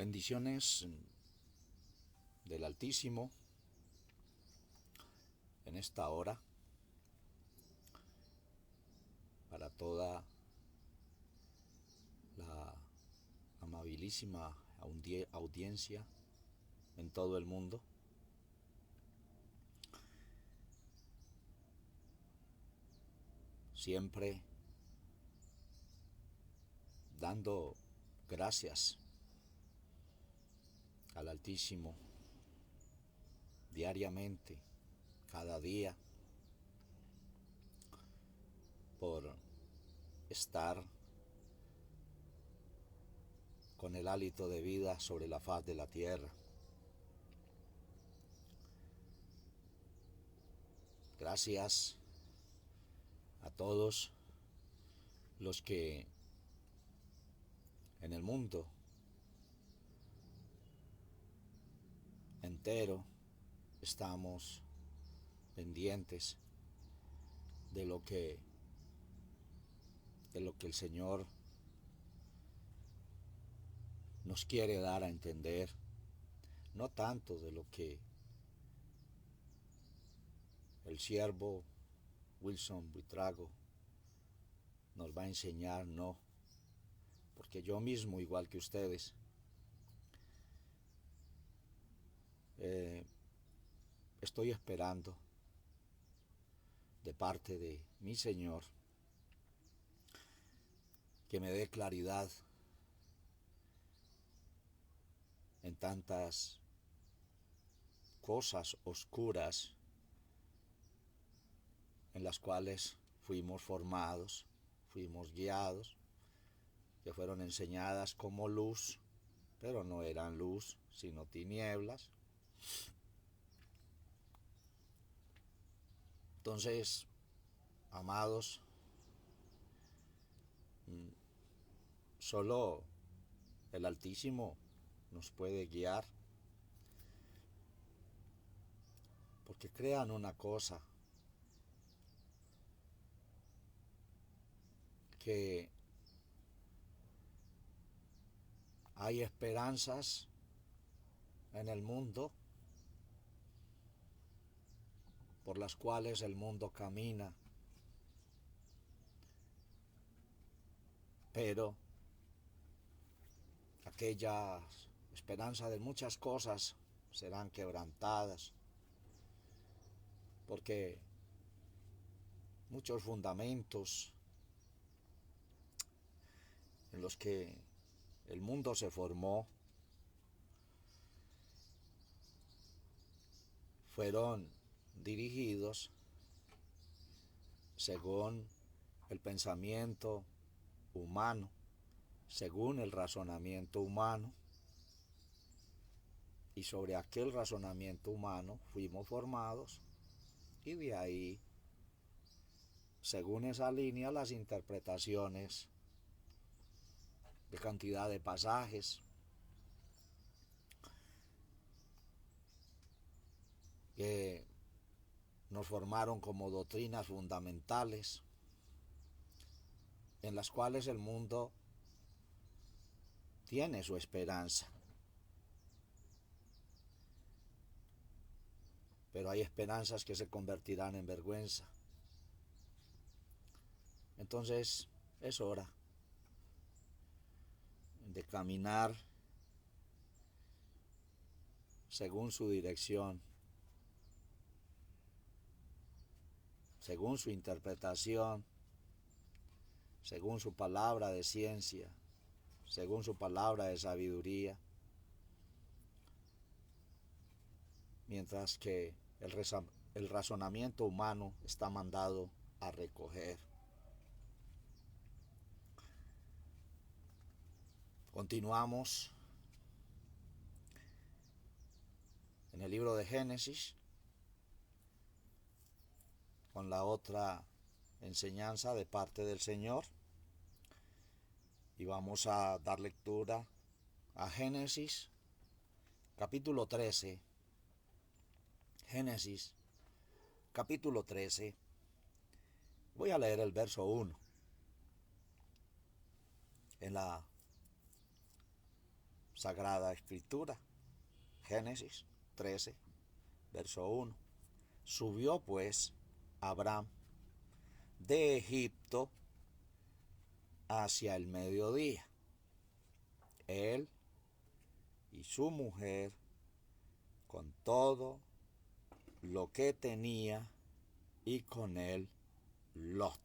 Bendiciones del Altísimo en esta hora para toda la amabilísima audiencia en todo el mundo. Siempre dando gracias al Altísimo diariamente, cada día, por estar con el hálito de vida sobre la faz de la tierra. Gracias a todos los que en el mundo entero estamos pendientes de lo que el Señor nos quiere dar a entender, no tanto de lo que el siervo Wilson Buitrago nos va a enseñar, no, porque yo mismo, igual que ustedes, estoy esperando de parte de mi Señor que me dé claridad en tantas cosas oscuras en las cuales fuimos formados, fuimos guiados, que fueron enseñadas como luz, pero no eran luz, sino tinieblas. Entonces, amados, solo el Altísimo nos puede guiar, porque crean una cosa, que hay esperanzas en el mundo por las cuales el mundo camina, pero aquellas esperanzas de muchas cosas serán quebrantadas, porque muchos fundamentos en los que el mundo se formó fueron dirigidos según el pensamiento humano, según el razonamiento humano, y sobre aquel razonamiento humano fuimos formados, y de ahí, según esa línea, las interpretaciones de cantidad de pasajes que nos formaron como doctrinas fundamentales en las cuales el mundo tiene su esperanza. Pero hay esperanzas que se convertirán en vergüenza. Entonces es hora de caminar según su dirección, según su interpretación, según su palabra de ciencia, según su palabra de sabiduría, mientras que el razonamiento humano está mandado a recoger. Continuamos en el libro de Génesis con la otra enseñanza de parte del Señor, y vamos a dar lectura a Génesis capítulo 13. Génesis capítulo 13. Voy a leer el verso 1 en la Sagrada Escritura, Génesis 13, verso 1. Subió pues Abraham de Egipto hacia el mediodía, él y su mujer, con todo lo que tenía, y con él Lot.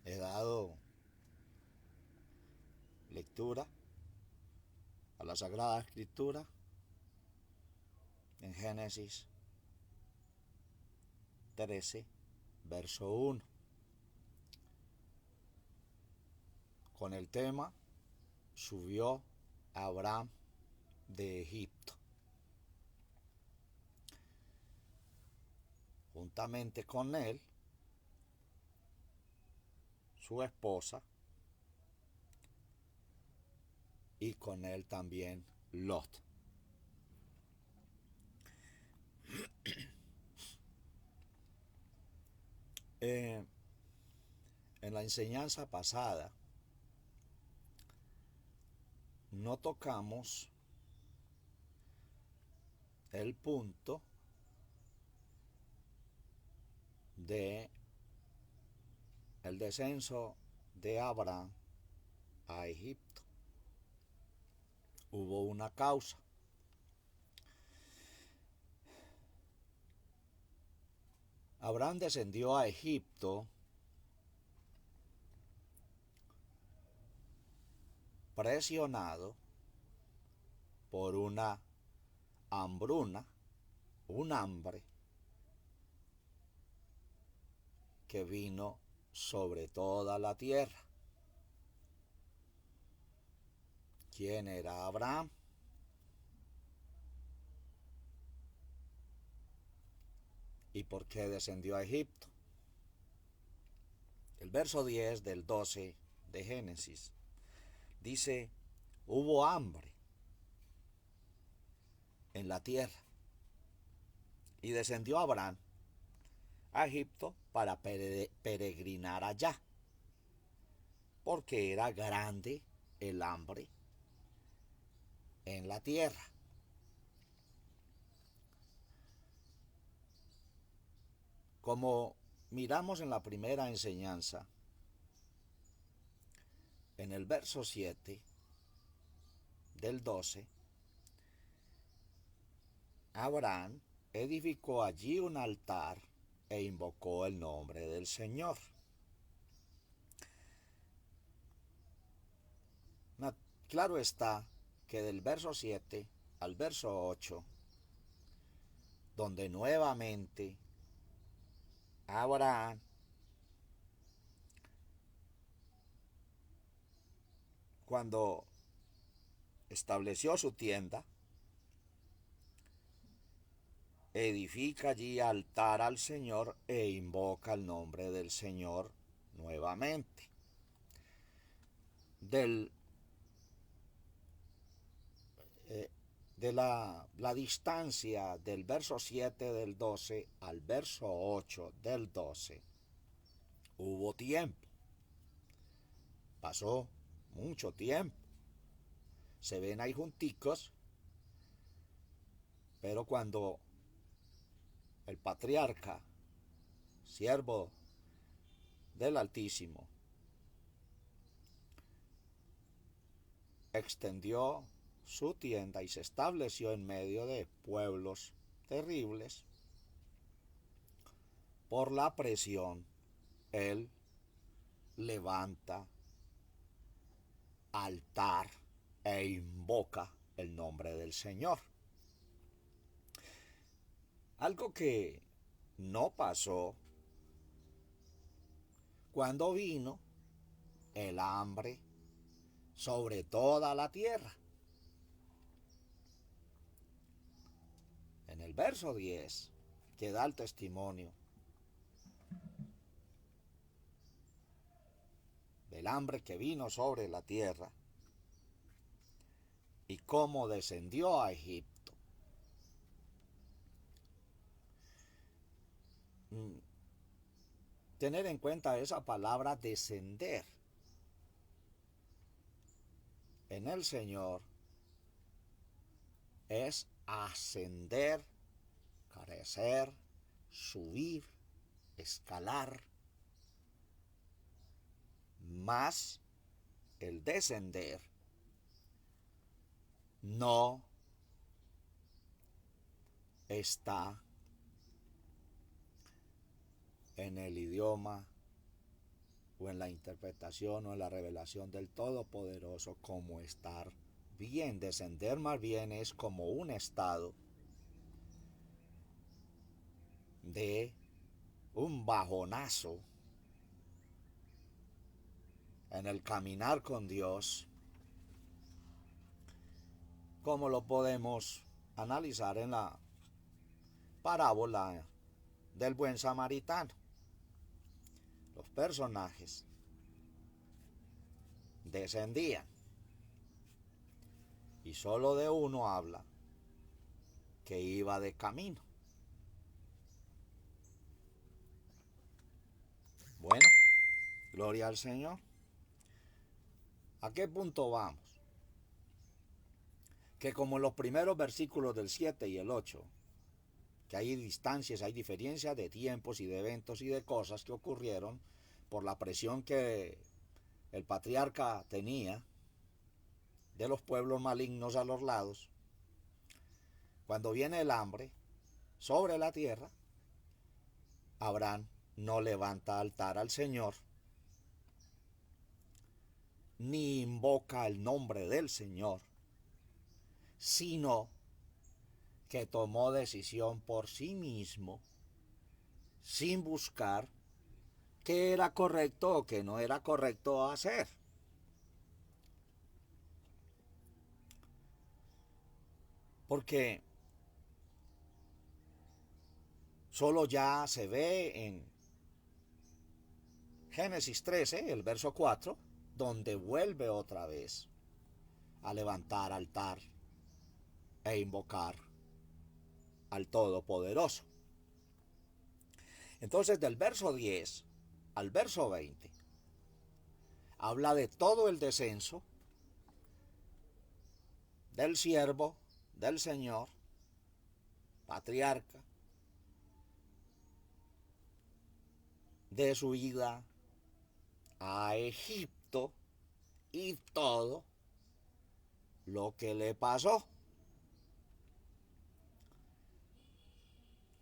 He dado lectura a la Sagrada Escritura en Génesis 13, verso 1, con el tema subió Abraham de Egipto. Juntamente con él, su esposa, y con él también Lot. En la enseñanza pasada no tocamos el punto de el descenso de Abraham a Egipto. Hubo una causa. Abraham descendió a Egipto presionado por una hambruna, un hambre que vino sobre toda la tierra. ¿Quién era Abraham? ¿Y por qué descendió a Egipto? El verso 10 del 12 de Génesis dice: hubo hambre en la tierra y descendió Abraham a Egipto para peregrinar allá, porque era grande el hambre en la tierra. Como miramos en la primera enseñanza, en el verso 7 del 12, Abraham edificó allí un altar e invocó el nombre del Señor. Claro está que del verso 7 al verso 8, donde nuevamente Abraham cuando estableció su tienda, edifica allí altar al Señor e invoca el nombre del Señor nuevamente. De la distancia del verso 7 del 12 al verso 8 del 12, hubo tiempo. Pasó mucho tiempo. Se ven ahí junticos, pero cuando el patriarca, siervo del Altísimo, extendió su tienda y se estableció en medio de pueblos terribles, por la presión, él levanta altar e invoca el nombre del Señor. Algo que no pasó cuando vino el hambre sobre toda la tierra. En el verso 10, que da el testimonio del hambre que vino sobre la tierra y cómo descendió a Egipto. Tener en cuenta esa palabra descender. en el Señor es ascender, crecer, subir, escalar, más el descender no está en el idioma o en la interpretación o en la revelación del Todopoderoso como estar bien. Descender más bien es como un estado de un bajonazo en el caminar con Dios, como lo podemos analizar en la parábola del buen samaritano. Los personajes descendían y solo de uno habla que iba de camino. Bueno, gloria al Señor. ¿A qué punto vamos? Que como en los primeros versículos del 7 y el 8, que hay distancias, hay diferencias de tiempos y de eventos y de cosas que ocurrieron por la presión que el patriarca tenía de los pueblos malignos a los lados. Cuando viene el hambre sobre la tierra, Abraham no levanta altar al Señor, ni invoca el nombre del Señor, sino que tomó decisión por sí mismo, sin buscar qué era correcto o qué no era correcto hacer. Porque solo ya se ve en Génesis 13, el verso 4, donde vuelve otra vez a levantar altar e invocar al Todopoderoso. Entonces, del verso 10 al verso 20, habla de todo el descenso del siervo del Señor, patriarca, de su ida a Egipto y todo lo que le pasó.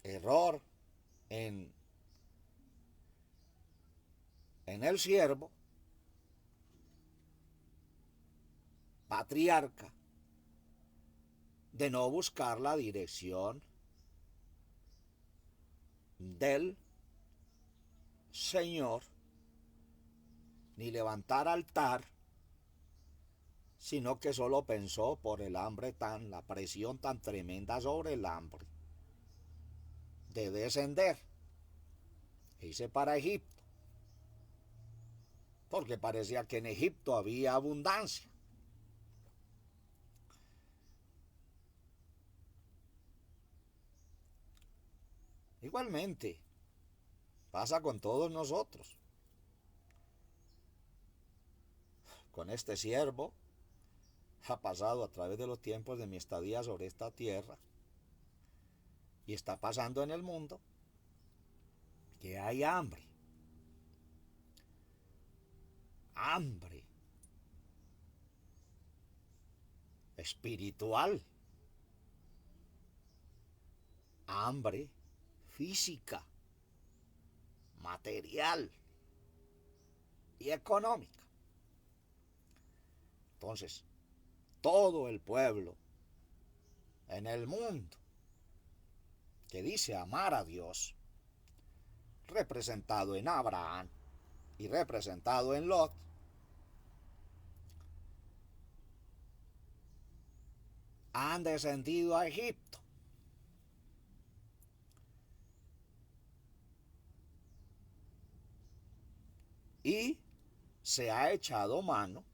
Error en el siervo, patriarca, de no buscar la dirección del Señor, ni levantar altar, sino que solo pensó por el hambre la presión tan tremenda sobre el hambre, de descender e irse para Egipto, porque parecía que en Egipto había abundancia. Igualmente, pasa con todos nosotros. Con este siervo ha pasado a través de los tiempos de mi estadía sobre esta tierra y está pasando en el mundo que hay hambre. Hambre espiritual, hambre física, material y económica. Entonces, todo el pueblo en el mundo que dice amar a Dios, representado en Abraham y representado en Lot, han descendido a Egipto. Y se ha echado mano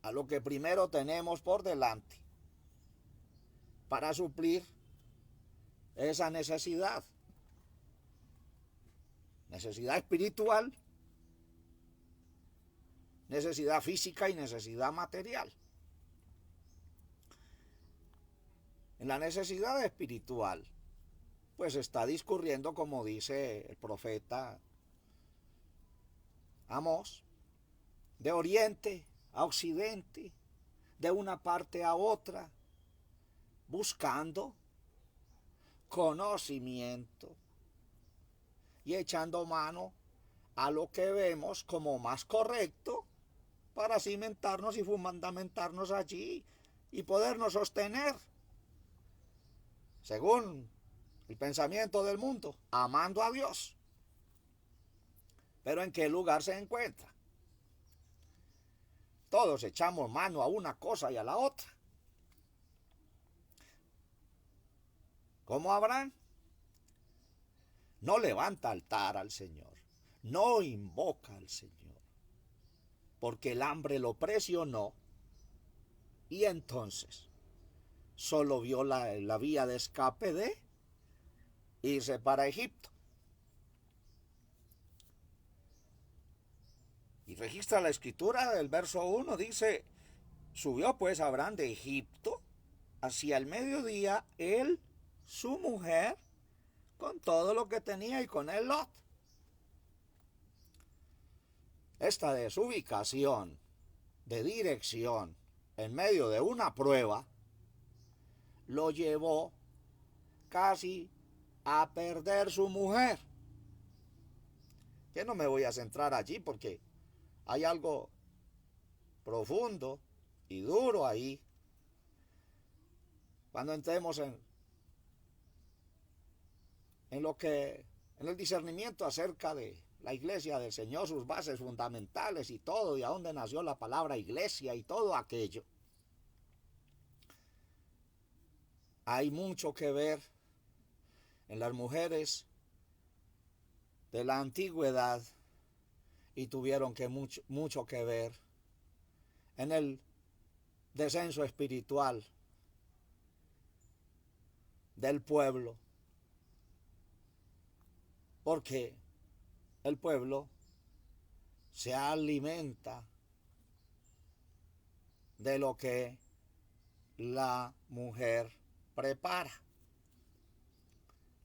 a lo que primero tenemos por delante para suplir esa necesidad espiritual necesidad física y necesidad material. En la necesidad espiritual, pues está discurriendo, como dice el profeta Amós, de oriente a occidente, de una parte a otra, buscando conocimiento y echando mano a lo que vemos como más correcto para cimentarnos y fundamentarnos allí y podernos sostener según el pensamiento del mundo, amando a Dios. Pero ¿en qué lugar se encuentra? Todos echamos mano a una cosa y a la otra. ¿Cómo Abraham? No levanta altar al Señor, no invoca al Señor, porque el hambre lo presionó y entonces solo vio la vía de escape de irse para Egipto. Y registra la escritura del verso 1, dice, subió pues Abraham de Egipto hacia el mediodía, él, su mujer, con todo lo que tenía y con él Lot. Esta desubicación de dirección en medio de una prueba lo llevó casi a perder su mujer. Yo no me voy a centrar allí porque hay algo profundo y duro ahí. Cuando entremos en el discernimiento acerca de la iglesia del Señor, sus bases fundamentales y todo, y a dónde nació la palabra iglesia y todo aquello. Hay mucho que ver en las mujeres de la antigüedad y tuvieron mucho que ver en el descenso espiritual del pueblo, porque el pueblo se alimenta de lo que la mujer prepara,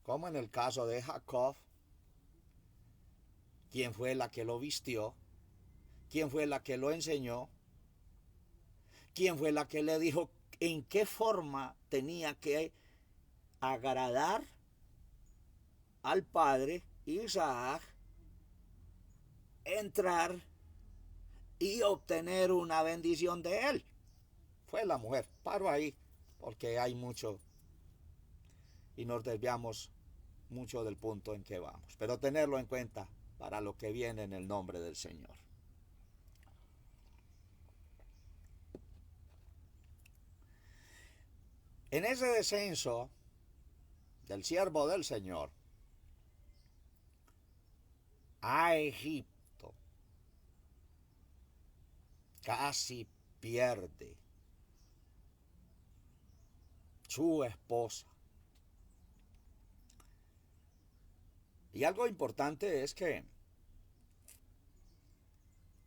como en el caso de Jacob. ¿Quién fue la que lo vistió? ¿Quién fue la que lo enseñó? ¿Quién fue la que le dijo en qué forma tenía que agradar al padre Isaac, entrar y obtener una bendición de él? Fue la mujer. Paro ahí porque hay mucho y nos desviamos mucho del punto en que vamos, pero tenerlo en cuenta para lo que viene en el nombre del Señor. En ese descenso del siervo del Señor a Egipto, casi pierde su esposa. Y algo importante es que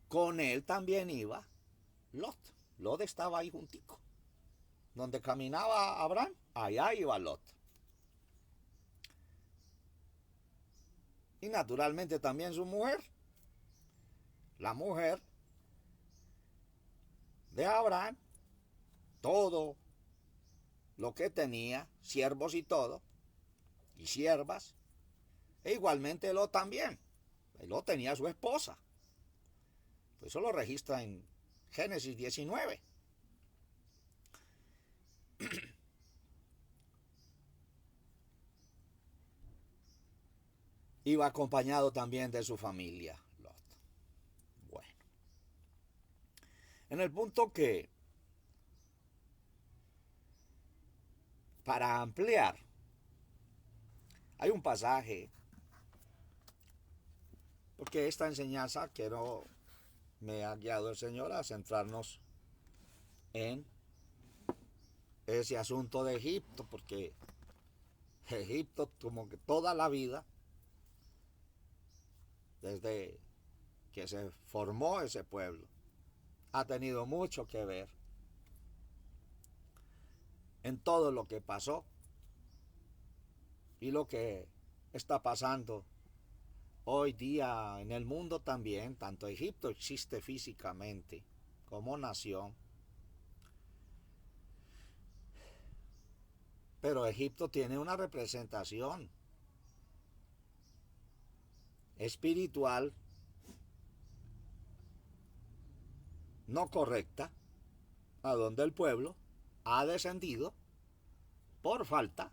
con él también iba Lot. Lot estaba ahí juntico. Donde caminaba Abraham, allá iba Lot. Y naturalmente también su mujer. La mujer de Abraham, todo lo que tenía, siervos y todo, y siervas, e igualmente Lot también. Lot tenía su esposa. Eso lo registra en Génesis 19. Iba acompañado también de su familia, Lot. Bueno, en el punto que, para ampliar, hay un pasaje, porque esta enseñanza quiero, me ha guiado el Señor a centrarnos en ese asunto de Egipto, porque Egipto, como que toda la vida, desde que se formó ese pueblo, ha tenido mucho que ver en todo lo que pasó y lo que está pasando hoy día en el mundo también. Tanto Egipto existe físicamente como nación, pero Egipto tiene una representación espiritual no correcta, a donde el pueblo ha descendido por falta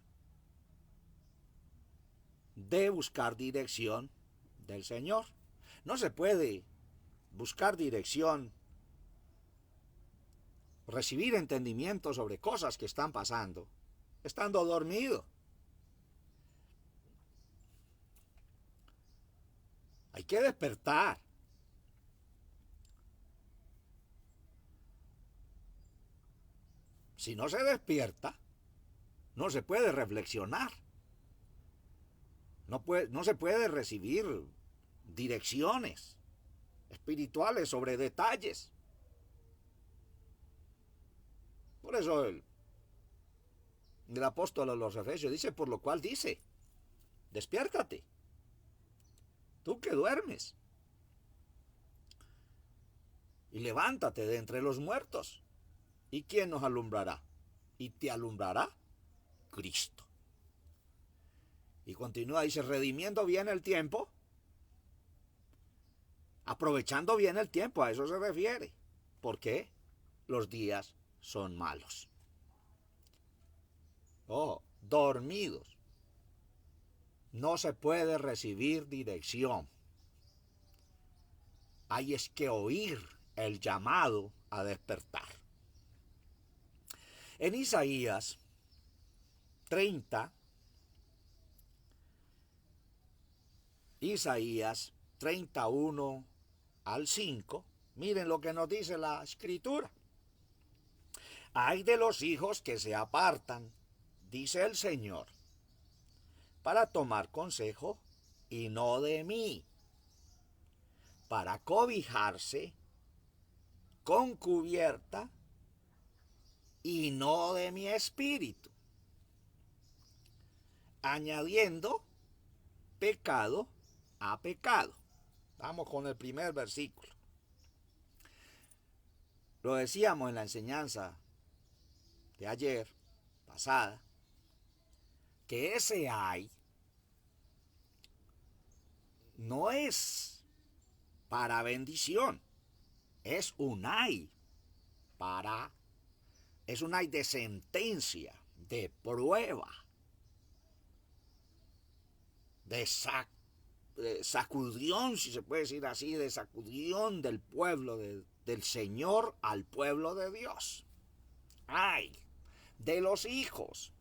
de buscar dirección del Señor. No se puede buscar dirección, recibir entendimiento sobre cosas que están pasando, estando dormido. Hay que despertar. Si no se despierta, no se puede reflexionar. No se puede recibir direcciones espirituales sobre detalles. Por eso el apóstol a los Efesios dice, por lo cual dice, despiértate, tú que duermes, y levántate de entre los muertos. ¿Y quién nos alumbrará? Y te alumbrará Cristo. Y continúa, dice, redimiendo bien el tiempo, aprovechando bien el tiempo, a eso se refiere. ¿Por qué? Los días son malos. Oh, dormidos. No se puede recibir dirección. Hay es que oír el llamado a despertar. En Isaías 30, Isaías 31 al 5, miren lo que nos dice la Escritura. Hay de los hijos que se apartan, dice el Señor, para tomar consejo y no de mí, para cobijarse con cubierta y no de mi espíritu, añadiendo pecado a pecado. Vamos con el primer versículo. Lo decíamos en la enseñanza de ayer, pasada, que ese ay no es para bendición, es un ay es un ay de sentencia, de prueba, de sacudión, si se puede decir así, de sacudión del pueblo del Señor al pueblo de Dios. Ay de los hijos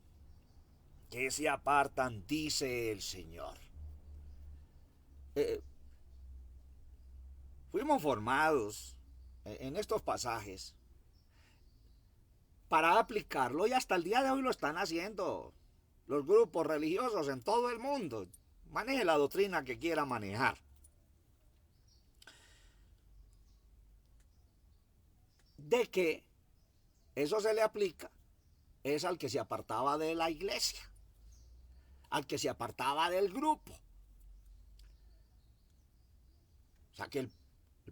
que se apartan, dice el Señor. Fuimos formados en estos pasajes para aplicarlo, y hasta el día de hoy lo están haciendo los grupos religiosos en todo el mundo. Maneje la doctrina que quiera manejar. De que eso se le aplica es al que se apartaba de la iglesia, al que se apartaba del grupo. O sea que el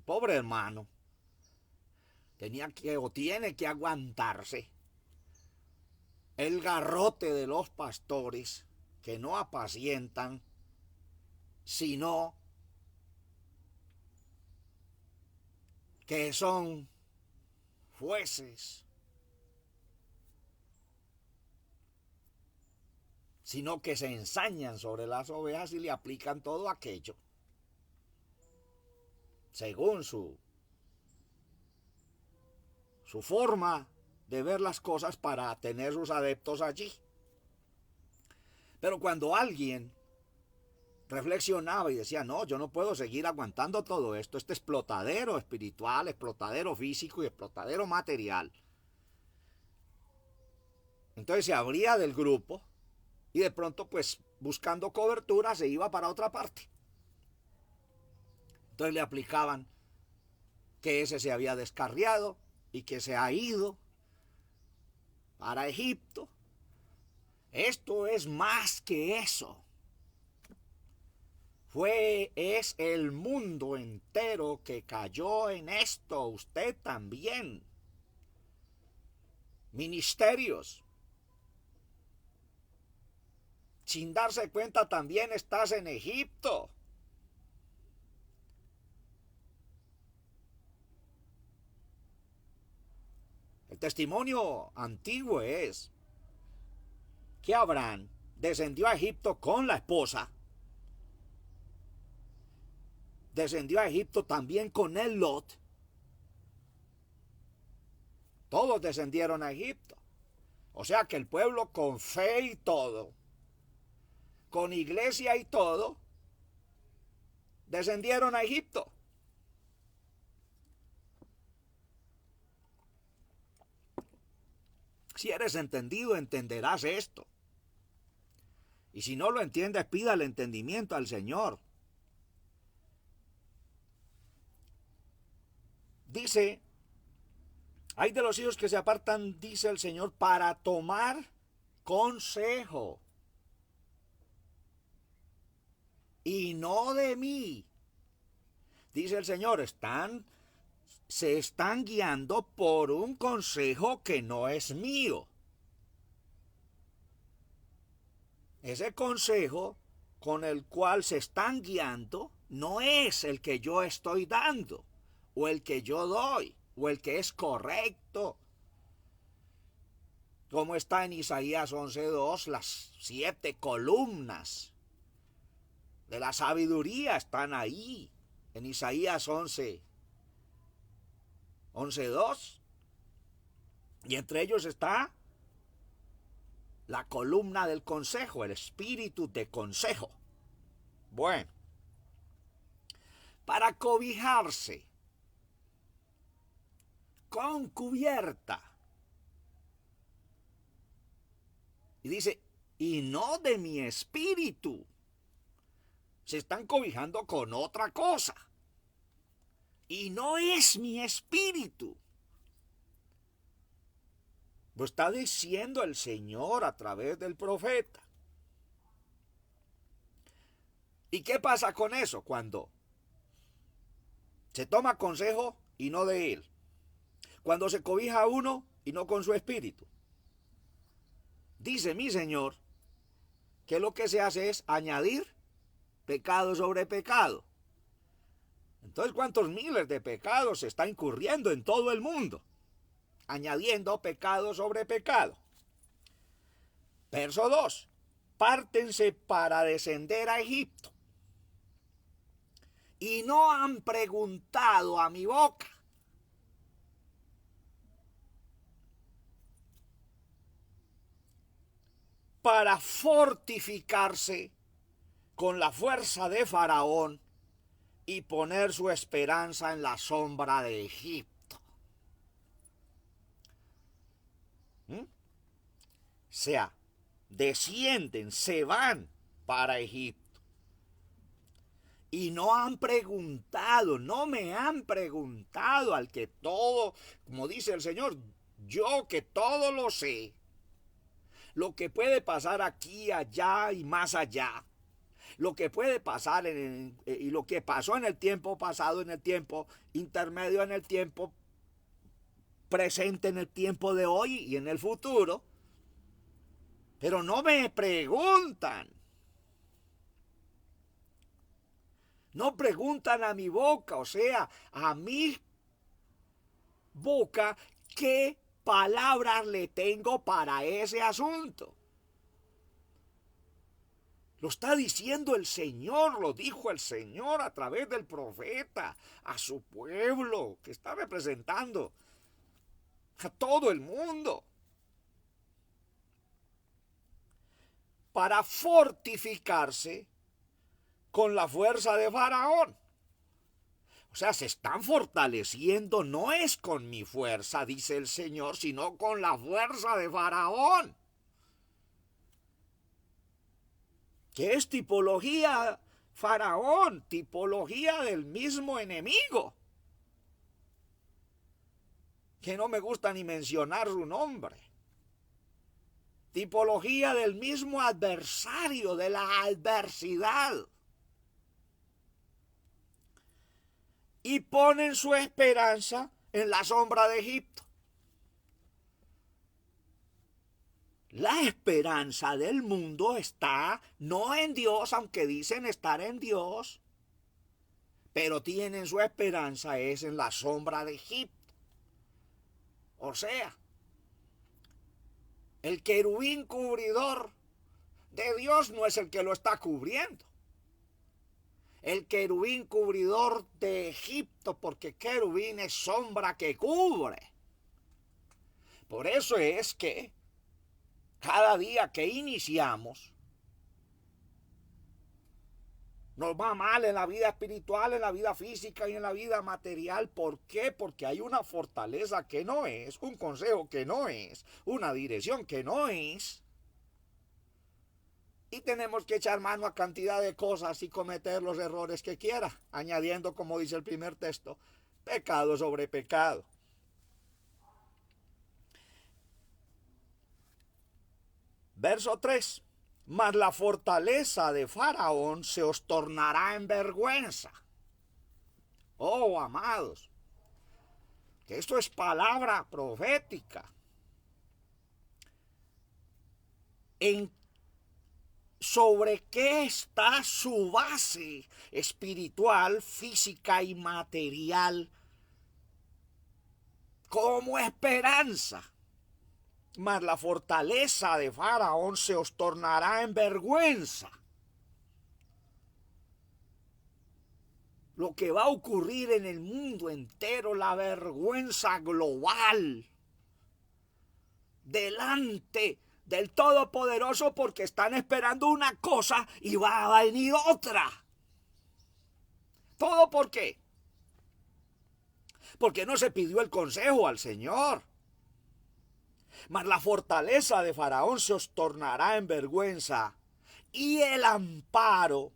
pobre hermano tenía que o tiene que aguantarse el garrote de los pastores que no apacientan, sino que son jueces, sino que se ensañan sobre las ovejas y le aplican todo aquello según su forma de ver las cosas para tener sus adeptos allí. Pero cuando alguien reflexionaba y decía, no, yo no puedo seguir aguantando todo esto, este explotadero espiritual, explotadero físico y explotadero material, entonces se abría del grupo y de pronto, pues, buscando cobertura, se iba para otra parte. Entonces le aplicaban que ese se había descarriado y que se ha ido para Egipto. Esto es más que eso. Es el mundo entero que cayó en esto, usted también. Ministerios. Sin darse cuenta también estás en Egipto. El testimonio antiguo es que Abraham descendió a Egipto con la esposa. Descendió a Egipto también con el Lot. Todos descendieron a Egipto. O sea que el pueblo con fe y todo, con iglesia y todo, descendieron a Egipto. Si eres entendido, entenderás esto. Y si no lo entiendes, pida el entendimiento al Señor. Dice, hay de los hijos que se apartan, dice el Señor, para tomar consejo. Y no de mí. Dice el Señor, se están guiando por un consejo que no es mío. Ese consejo con el cual se están guiando no es el que yo estoy dando, o el que yo doy, o el que es correcto. Como está en Isaías 11:2, las 7 columnas de la sabiduría están ahí, en Isaías 11:2. Y entre ellos está la columna del consejo, el espíritu de consejo. Bueno, para cobijarse con cubierta. Y dice, y no de mi espíritu. Se están cobijando con otra cosa. Y no es mi espíritu. Lo está diciendo el Señor a través del profeta. ¿Y qué pasa con eso? Cuando se toma consejo y no de él. Cuando se cobija a uno y no con su espíritu. Dice mi Señor que lo que se hace es añadir pecado sobre pecado. Entonces, ¿cuántos miles de pecados se está incurriendo en todo el mundo? Añadiendo pecado sobre pecado. Verso 2. Pártense para descender a Egipto. Y no han preguntado a mi boca. Para fortificarse con la fuerza de Faraón y poner su esperanza en la sombra de Egipto. O sea, descienden, se van para Egipto. Y no han preguntado, no me han preguntado al que todo, como dice el Señor, yo que todo lo sé, lo que puede pasar aquí, allá y más allá, lo que puede pasar y lo que pasó en el tiempo pasado, en el tiempo intermedio, en el tiempo presente, en el tiempo de hoy y en el futuro. Pero no me preguntan. No preguntan a mi boca, o sea, a mi boca, qué palabras le tengo para ese asunto. Lo está diciendo el Señor, lo dijo el Señor a través del profeta a su pueblo, que está representando a todo el mundo. Para fortificarse con la fuerza de Faraón. O sea, se están fortaleciendo, no es con mi fuerza, dice el Señor, sino con la fuerza de Faraón. ¿Qué es tipología? Faraón, tipología del mismo enemigo. que no me gusta ni mencionar su nombre. Tipología del mismo adversario, de la adversidad. Y ponen su esperanza en la sombra de Egipto. La esperanza del mundo está no en Dios, aunque dicen estar en Dios, pero tienen su esperanza es en la sombra de Egipto. O sea, el querubín cubridor de Dios no es el que lo está cubriendo. El querubín cubridor de Egipto, porque querubín es sombra que cubre. Por eso es que cada día que iniciamos nos va mal en la vida espiritual, en la vida física y en la vida material. ¿Por qué? Porque hay una fortaleza que no es, un consejo que no es, una dirección que no es. Y tenemos que echar mano a cantidad de cosas y cometer los errores que quiera, añadiendo, como dice el primer texto, pecado sobre pecado. Verso 3. Mas la fortaleza de Faraón se os tornará en vergüenza. Oh, amados, que esto es palabra profética. ¿Sobre qué está su base espiritual, física y material como esperanza? Mas la fortaleza de Faraón se os tornará en vergüenza. Lo que va a ocurrir en el mundo entero, la vergüenza global, delante del Todopoderoso, porque están esperando una cosa y va a venir otra. ¿Todo por qué? Porque no se pidió el consejo al Señor. Mas la fortaleza de Faraón se os tornará en vergüenza, y el amparo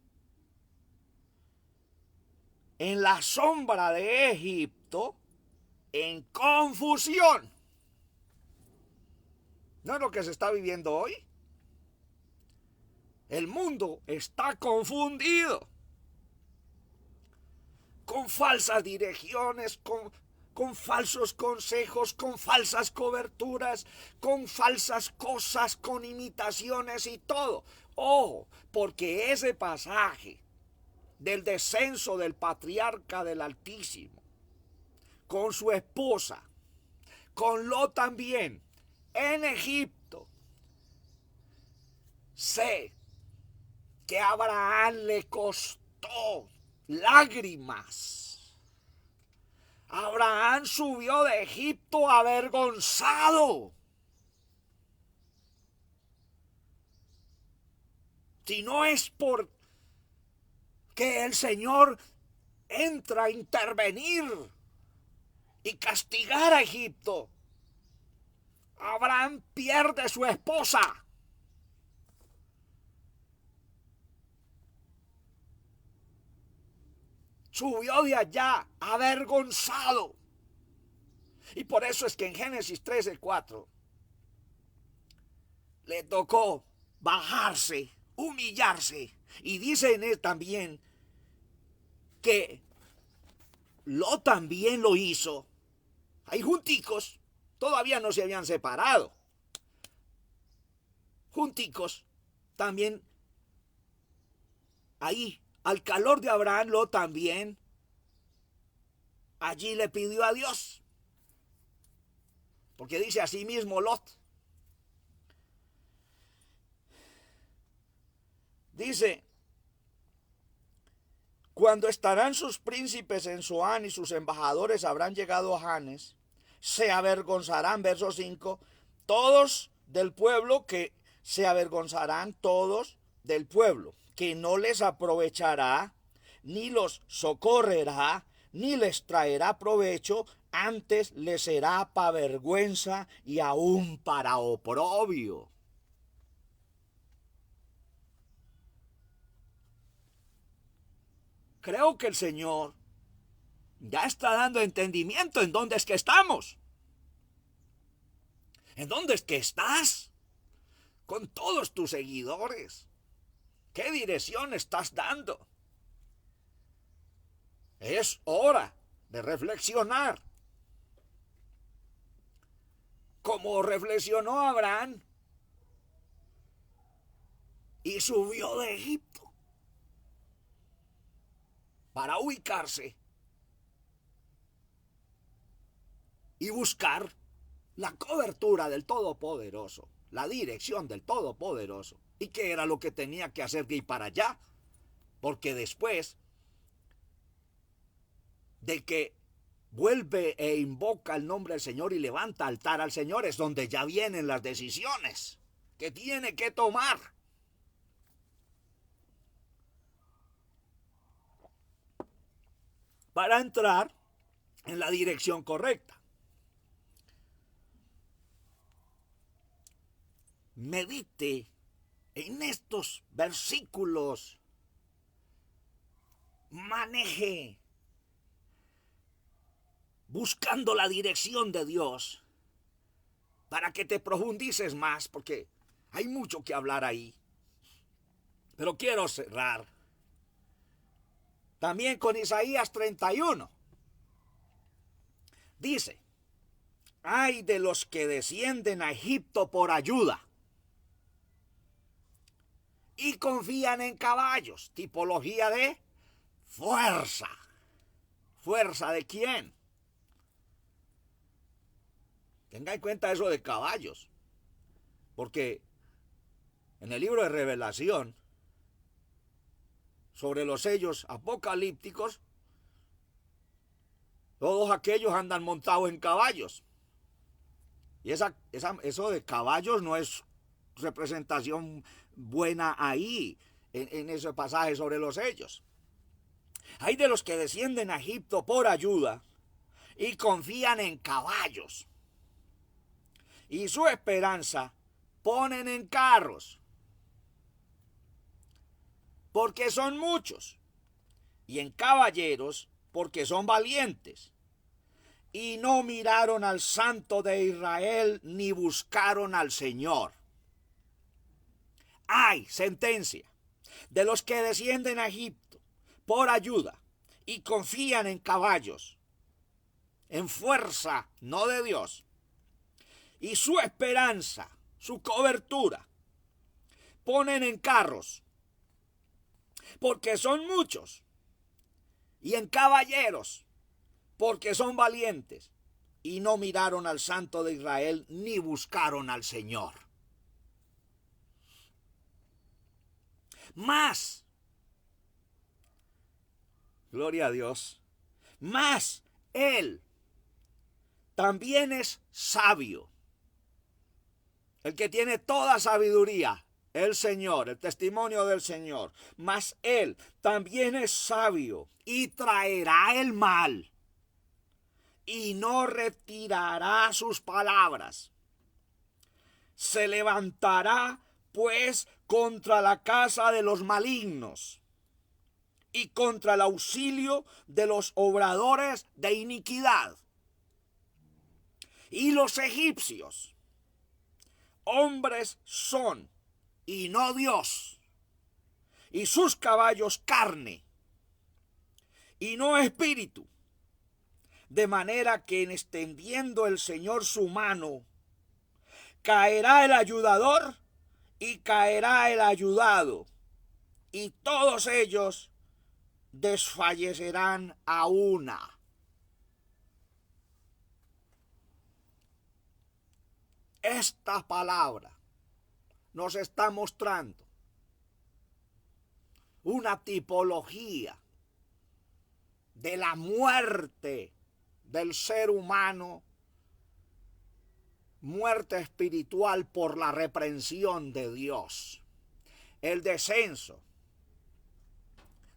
en la sombra de Egipto en confusión. ¿No es lo que se está viviendo hoy? El mundo está confundido con falsas direcciones, con falsos consejos, con falsas coberturas, con falsas cosas, con imitaciones y todo. Ojo, porque ese pasaje del descenso del patriarca del Altísimo con su esposa, con Lot también, en Egipto, sé que a Abraham le costó lágrimas. Abraham subió de Egipto avergonzado. Si no es por que el Señor entra a intervenir y castigar a Egipto, Abraham pierde su esposa. Subió de allá avergonzado. Y por eso es que en Génesis 13:4 le tocó bajarse, humillarse. Y dice en él también que Lot también lo hizo. Ahí junticos, todavía no se habían separado. Junticos, también ahí, al calor de Abraham, Lot también allí le pidió a Dios. Porque dice así mismo Lot. Dice: cuando estarán sus príncipes en Zoán y sus embajadores habrán llegado a Janes, se avergonzarán, verso 5, todos del pueblo, que se avergonzarán todos del pueblo, que no les aprovechará, ni los socorrerá, ni les traerá provecho, antes les será para vergüenza y aún para oprobio. Creo que el Señor ya está dando entendimiento en dónde es que estamos. ¿En dónde es que estás? Con todos tus seguidores. ¿Qué dirección estás dando? Es hora de reflexionar. Como reflexionó Abraham y subió de Egipto para ubicarse y buscar la cobertura del Todopoderoso, la dirección del Todopoderoso. ¿Y qué era lo que tenía que hacer de ir para allá? Porque después de que vuelve e invoca el nombre del Señor y levanta altar al Señor, es donde ya vienen las decisiones que tiene que tomar. Para entrar en la dirección correcta. Medite en estos versículos. Maneje buscando la dirección de Dios para que te profundices más, porque hay mucho que hablar ahí. Pero quiero cerrar también con Isaías 31. Dice: ay de los que descienden a Egipto por ayuda y confían en caballos, tipología de fuerza. ¿Fuerza de quién? Tenga en cuenta eso de caballos, porque en el libro de Revelación, sobre los sellos apocalípticos, todos aquellos andan montados en caballos. Y eso de caballos no es representación buena ahí, en ese pasaje sobre los sellos. Hay de los que descienden a Egipto por ayuda y confían en caballos, y su esperanza ponen en carros, porque son muchos, y en caballeros, porque son valientes. Y no miraron al Santo de Israel, ni buscaron al Señor. Hay sentencia de los que descienden a Egipto por ayuda y confían en caballos, en fuerza no de Dios, y su esperanza, su cobertura, ponen en carros, porque son muchos, y en caballeros, porque son valientes, y no miraron al Santo de Israel, ni buscaron al Señor. Más, gloria a Dios, más Él también es sabio. El que tiene toda sabiduría, el Señor, el testimonio del Señor. Mas Él también es sabio y traerá el mal y no retirará sus palabras. Se levantará pues contra la casa de los malignos y contra el auxilio de los obradores de iniquidad. Y los egipcios, hombres son y no Dios, y sus caballos carne y no espíritu, de manera que en extendiendo el Señor su mano, caerá el ayudador y caerá el ayudado, y todos ellos desfallecerán a una. Esta palabra nos está mostrando una tipología de la muerte del ser humano, muerte espiritual por la reprensión de Dios. El descenso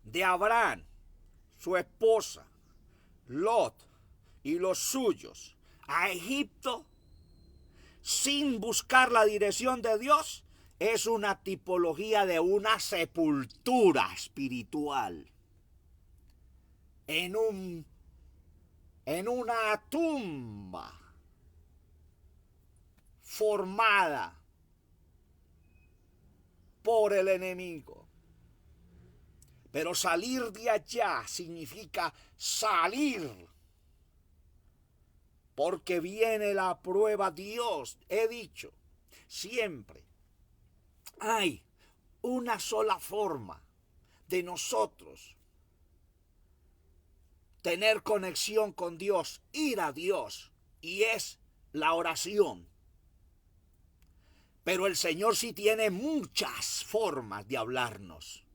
de Abraham, su esposa, Lot y los suyos a Egipto sin buscar la dirección de Dios es una tipología de una sepultura espiritual en una tumba formada por el enemigo. Pero salir de allá significa salir, porque viene la prueba. Dios, he dicho, siempre hay una sola forma de nosotros tener conexión con Dios, ir a Dios, y es la oración. Pero el Señor sí tiene muchas formas de hablarnos,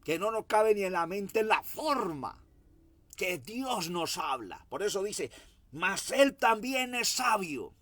que no nos cabe ni en la mente la forma que Dios nos habla. Por eso dice, mas Él también es sabio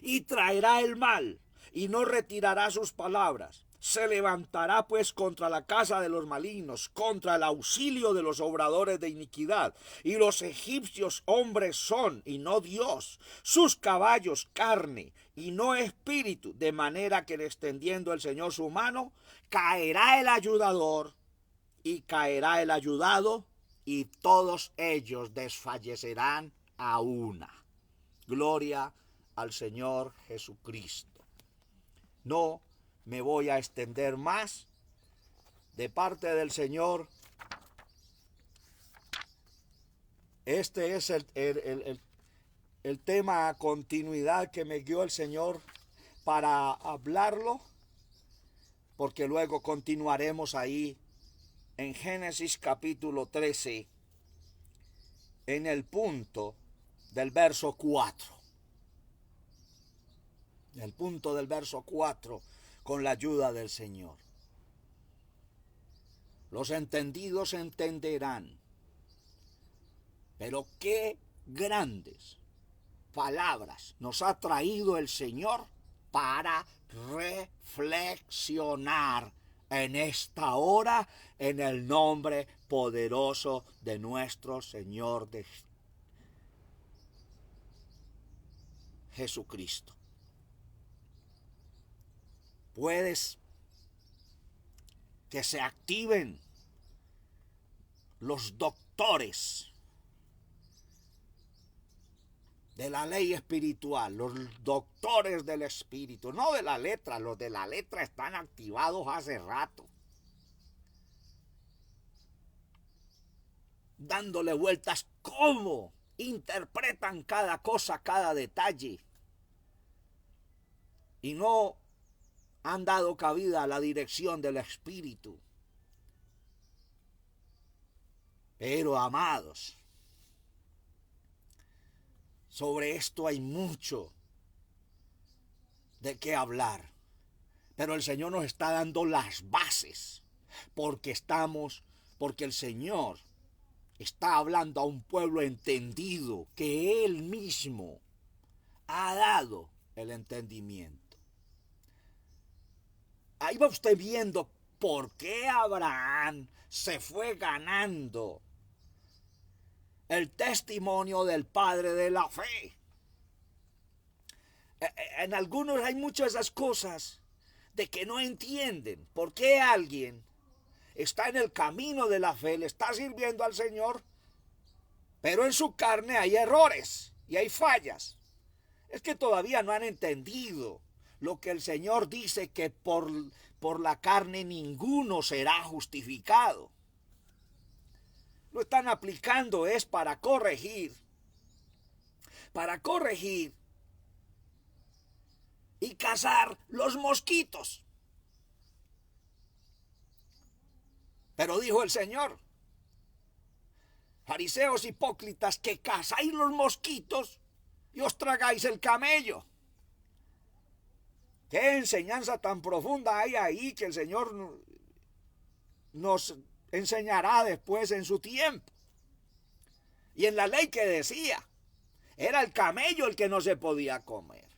y traerá el mal y no retirará sus palabras. Se levantará pues contra la casa de los malignos, contra el auxilio de los obradores de iniquidad. Y los egipcios hombres son, y no Dios. Sus caballos carne, y no espíritu. De manera que extendiendo el Señor su mano, caerá el ayudador, y caerá el ayudado, y todos ellos desfallecerán a una. Gloria al Señor Jesucristo. No me voy a extender más. De parte del Señor, este es el tema a continuidad que me dio el Señor para hablarlo, porque luego continuaremos ahí en Génesis capítulo 13, en el punto del verso 4. El punto del verso 4, con la ayuda del Señor. Los entendidos entenderán. Pero qué grandes palabras nos ha traído el Señor para reflexionar en esta hora, en el nombre poderoso de nuestro Señor de Jesucristo. Puedes que se activen los doctores de la ley espiritual, los doctores del espíritu, no de la letra. Los de la letra están activados hace rato, dándole vueltas cómo interpretan cada cosa, cada detalle, y no han dado cabida a la dirección del espíritu. Pero, amados, sobre esto hay mucho de qué hablar. Pero el Señor nos está dando las bases, porque el Señor está hablando a un pueblo entendido, que Él mismo ha dado el entendimiento. Ahí va usted viendo por qué Abraham se fue ganando el testimonio del padre de la fe. En algunos hay muchas de esas cosas de que no entienden por qué alguien está en el camino de la fe, le está sirviendo al Señor, pero en su carne hay errores y hay fallas. Es que todavía no han entendido lo que el Señor dice, que por la carne ninguno será justificado. Lo están aplicando es para corregir y cazar los mosquitos. Pero dijo el Señor: fariseos hipócritas, que cazáis los mosquitos y os tragáis el camello. ¿Qué enseñanza tan profunda hay ahí que el Señor nos enseñará después en su tiempo? Y en la ley que decía, era el camello el que no se podía comer.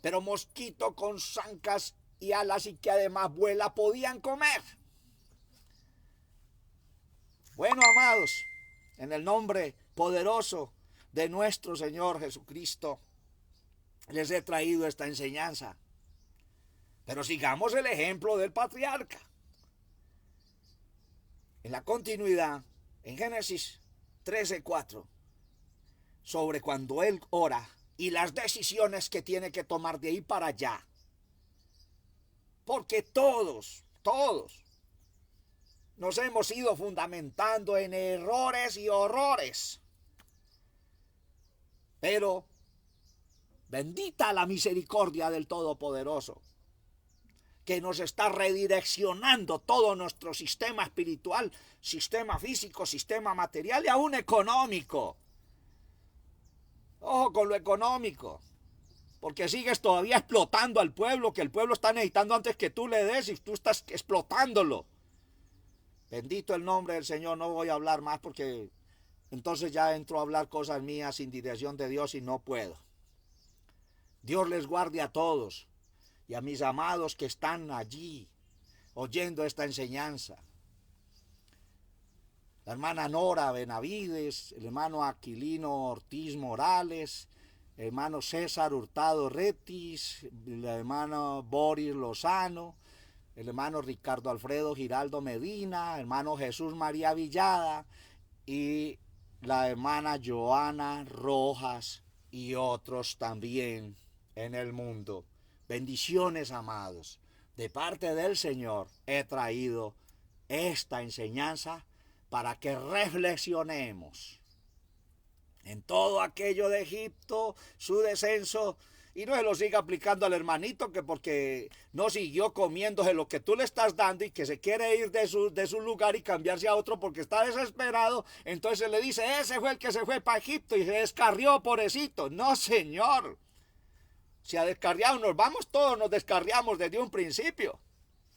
Pero mosquito con zancas y alas y que además vuela podían comer. Bueno, amados, en el nombre poderoso de nuestro Señor Jesucristo, les he traído esta enseñanza. Pero sigamos el ejemplo del patriarca. En la continuidad, en Génesis 13:4, sobre cuando él ora y las decisiones que tiene que tomar de ahí para allá. Porque todos nos hemos ido fundamentando en errores y horrores. Pero bendita la misericordia del Todopoderoso, que nos está redireccionando todo nuestro sistema espiritual, sistema físico, sistema material y aún económico. Ojo con lo económico, porque sigues todavía explotando al pueblo, que el pueblo está necesitando antes que tú le des y tú estás explotándolo. Bendito el nombre del Señor. No voy a hablar más porque entonces ya entro a hablar cosas mías sin dirección de Dios y no puedo. Dios les guarde a todos y a mis amados que están allí oyendo esta enseñanza. La hermana Nora Benavides, el hermano Aquilino Ortiz Morales, el hermano César Hurtado Retis, el hermano Boris Lozano, el hermano Ricardo Alfredo Giraldo Medina, el hermano Jesús María Villada y la hermana Joana Rojas y otros también en el mundo. Bendiciones, amados. De parte del Señor he traído esta enseñanza para que reflexionemos en todo aquello de Egipto, su descenso, y no se lo siga aplicando al hermanito que porque no siguió comiéndose lo que tú le estás dando y que se quiere ir de su lugar y cambiarse a otro porque está desesperado, entonces le dice, ese fue el que se fue para Egipto y se descarrió, pobrecito. No, señor. Se ha descarriado, nos vamos todos, nos descarriamos desde un principio.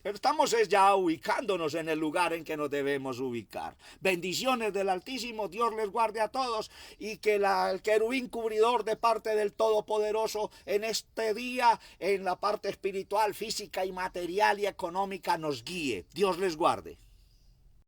Pero estamos ya ubicándonos en el lugar en que nos debemos ubicar. Bendiciones del Altísimo, Dios les guarde a todos y que el querubín cubridor de parte del Todopoderoso en este día, en la parte espiritual, física y material y económica nos guíe. Dios les guarde.